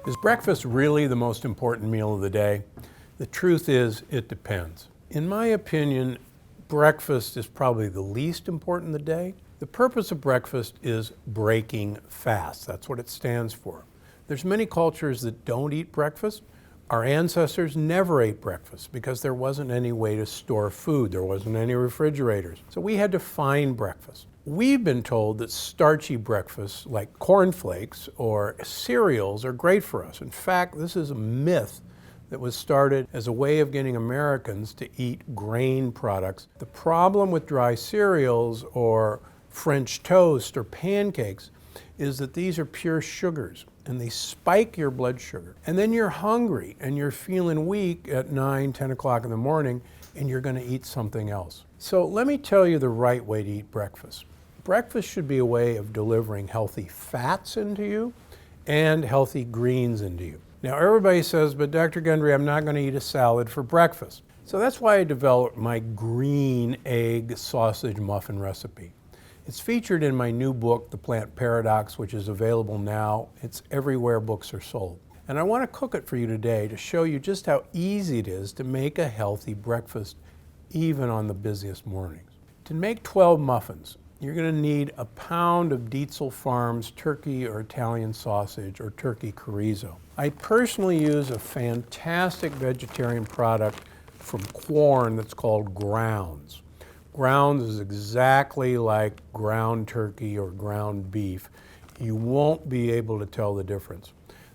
Is breakfast really the most important meal of the day? The truth is, it depends. In my opinion, breakfast is probably the least important of the day. The purpose of breakfast is breaking fast. That's what it stands for. There's many cultures that don't eat breakfast. Our ancestors never ate breakfast because there wasn't any way to store food. There wasn't any refrigerators. So we had to find breakfast. We've been told that starchy breakfasts like cornflakes or cereals are great for us. In fact, this is a myth that was started as a way of getting Americans to eat grain products. The problem with dry cereals or French toast or pancakes is that these are pure sugars and they spike your blood sugar. And then you're hungry and you're feeling weak at 9, 10 o'clock in the morning and you're gonna eat something else. So let me tell you the right way to eat breakfast. Breakfast should be a way of delivering healthy fats into you and healthy greens into you. Now everybody says, but Dr. Gundry, I'm not gonna eat a salad for breakfast. So that's why I developed my green egg sausage muffin recipe. It's featured in my new book, The Plant Paradox, which is available now. It's everywhere books are sold. And I want to cook it for you today to show you just how easy it is to make a healthy breakfast, even on the busiest mornings. To make 12 muffins, you're going to need a pound of Dietzel Farms turkey or Italian sausage or turkey chorizo. I personally use a fantastic vegetarian product from corn that's called grounds. Grounds is exactly like ground turkey or ground beef. You won't be able to tell the difference.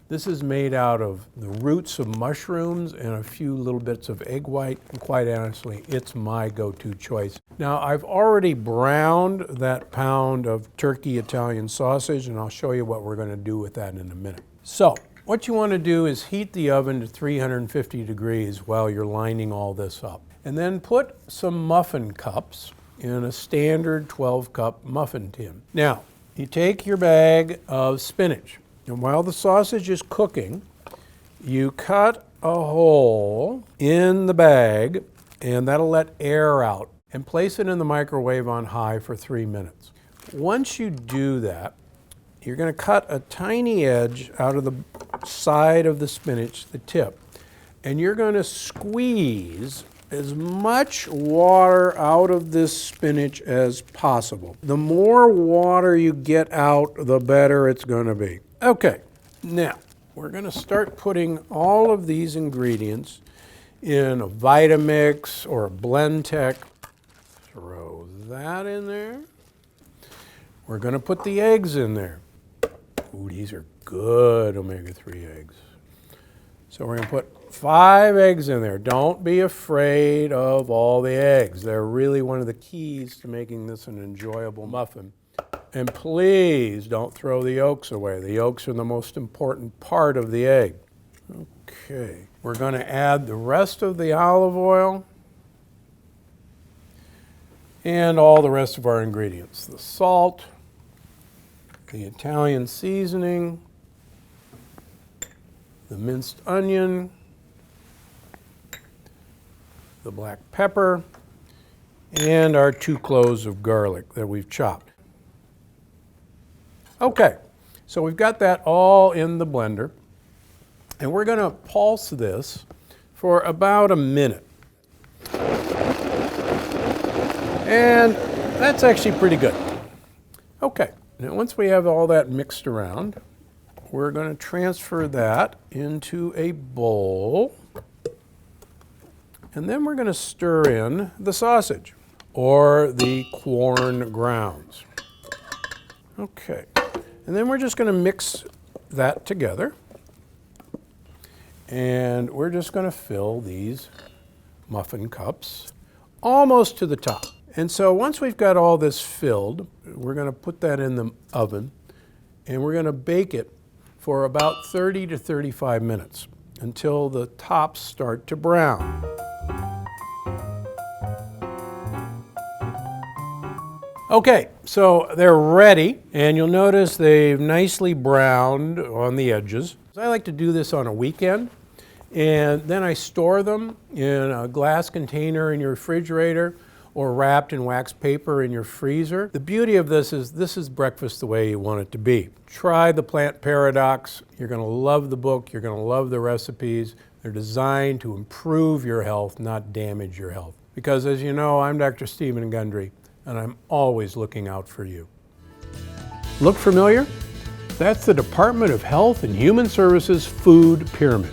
This is made out of the roots of mushrooms and a few little bits of egg white, and quite honestly, it's my go-to choice. Now, I've already browned that pound of turkey Italian sausage, and I'll show you what we're gonna do with that in a minute. So, what you wanna do is heat the oven to 350 degrees while you're lining all this up. And then put some muffin cups in a standard 12-cup muffin tin. Now, you take your bag of spinach, and while the sausage is cooking, you cut a hole in the bag, and that'll let air out, and place it in the microwave on high for 3 minutes. Once you do that, you're gonna cut a tiny edge out of the side of the spinach, the tip, and you're gonna squeeze as much water out of this spinach as possible. The more water you get out, the better it's gonna be. Okay, now we're gonna start putting all of these ingredients in a Vitamix or a Blendtec. Throw that in there. We're gonna put the eggs in there. Ooh, these are good omega-3 eggs. So we're gonna put 5 eggs in there. Don't be afraid of all the eggs. They're really one of the keys to making this an enjoyable muffin. And please don't throw the yolks away. The yolks are the most important part of the egg. Okay, we're gonna add the rest of the olive oil and all the rest of our ingredients. The salt, the Italian seasoning, the minced onion, the black pepper, and our 2 cloves of garlic that we've chopped. Okay, so we've got that all in the blender, and we're gonna pulse this for about a minute. And that's actually pretty good. Okay, now once we have all that mixed around, we're gonna transfer that into a bowl. And then we're gonna stir in the sausage or the corn grounds. Okay, and then we're just gonna mix that together. And we're just gonna fill these muffin cups almost to the top. And so once we've got all this filled, we're gonna put that in the oven and we're gonna bake it for about 30 to 35 minutes until the tops start to brown. Okay, so they're ready, and you'll notice they've nicely browned on the edges. I like to do this on a weekend, and then I store them in a glass container in your refrigerator, or wrapped in wax paper in your freezer. The beauty of this is breakfast the way you want it to be. Try the Plant Paradox. You're going to love the book. You're going to love the recipes. They're designed to improve your health, not damage your health. Because as you know, I'm Dr. Stephen Gundry, and I'm always looking out for you. Look familiar? That's the Department of Health and Human Services Food Pyramid.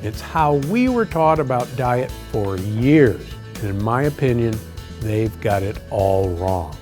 It's how we were taught about diet for years, and in my opinion, they've got it all wrong.